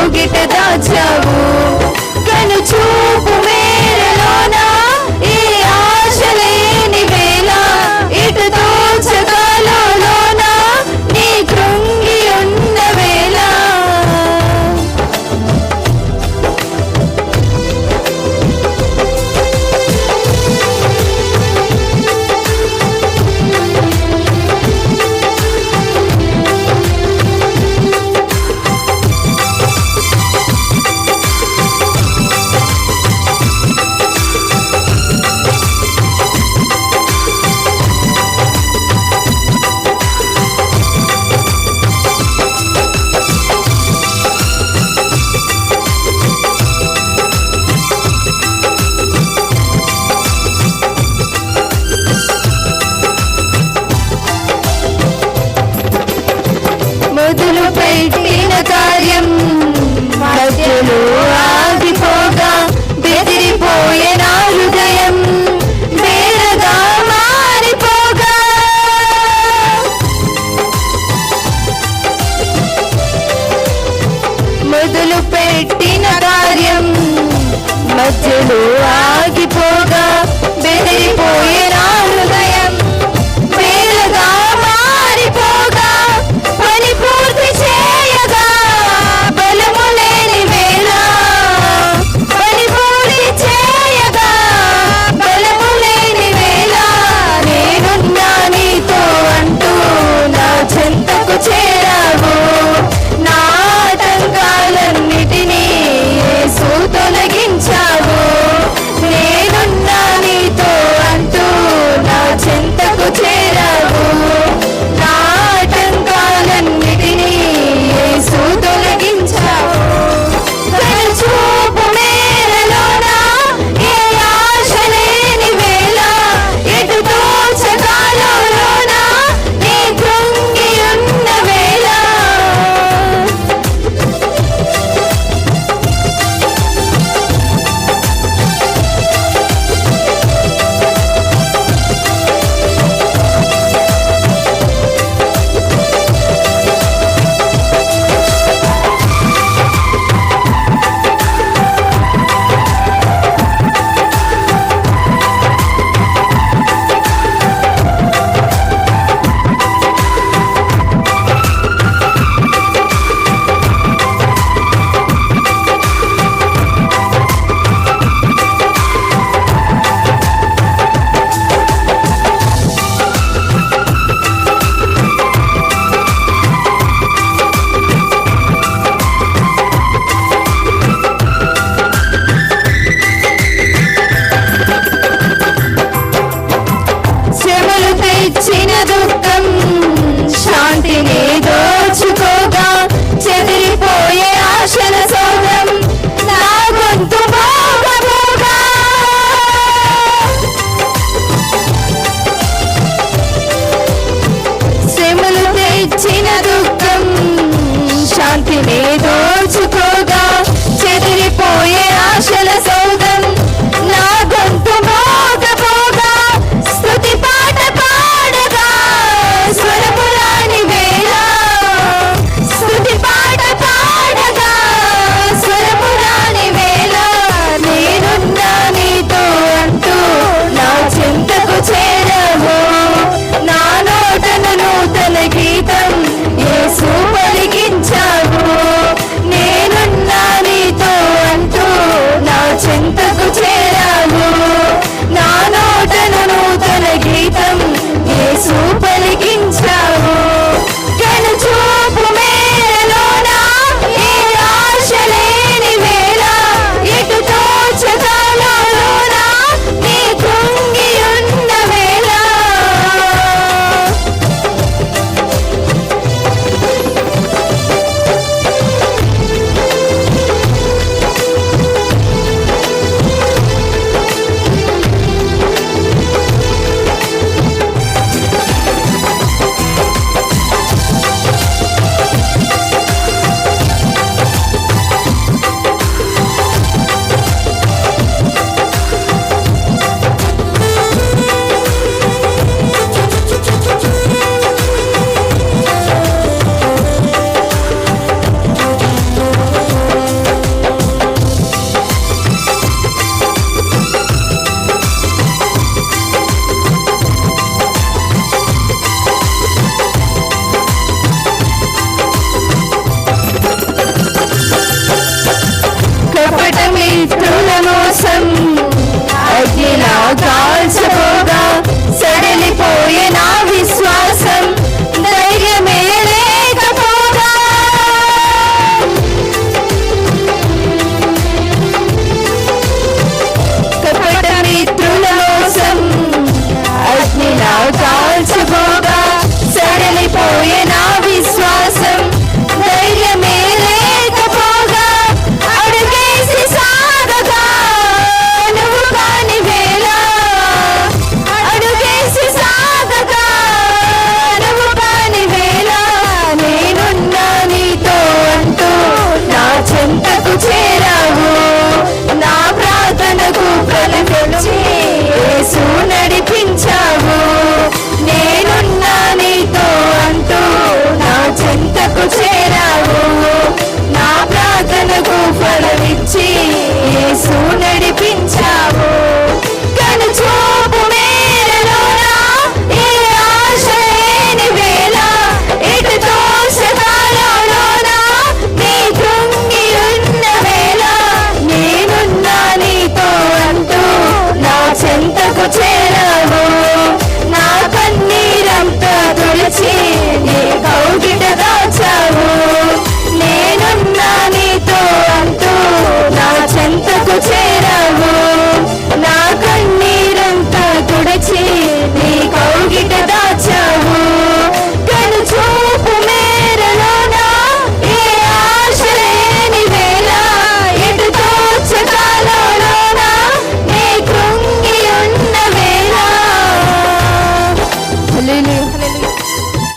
కౌగిట దాచావు. కను చూపు మేరలోన ఈ ఆశలేని వేళ ఇటు దోచగాలోన నీ కృంగి ఉన్న వేళ మొదలు పెట్టిన కార్యం మధ్యలో ఆగిపోగా బెదిరిపోయే నా హృదయం బేరగా మారిపోగా. మొదలు పెట్టిన కార్యం మధ్యలో ఆగిపోగా బెదిరిపోయే నా హృదయం బేరగా మారిపోగా. పని పూర్తి చేయగా బలము లేని వేళ పని పూర్తి చేయగా బలము లేని వేళ నేనున్నా నీతో అంటూ నా చెంతకు చేరావు. నా ఆటంకాలన్నిటినీ యేసు తొలగించావు. నేనున్నా నీతో అంటూ నా చెంతకు చేరావు. నా ఆటంకాలన్నిటినీ యేసు తొలగించావు. కను చూపు మేరలోన ఏ ఆశ లేని వేళ ఎటు దోచగాలోన నీ కృంగి ఉన్న వేళ శ్రమలు తెచ్చిన దుఃఖం శాంతిని దోచుకోగా చెదిరిపోయే ఆశల సోగం నా గొంతు మోగబోగా. శ్రమలు తెచ్చిన దుఃఖం శాంతిని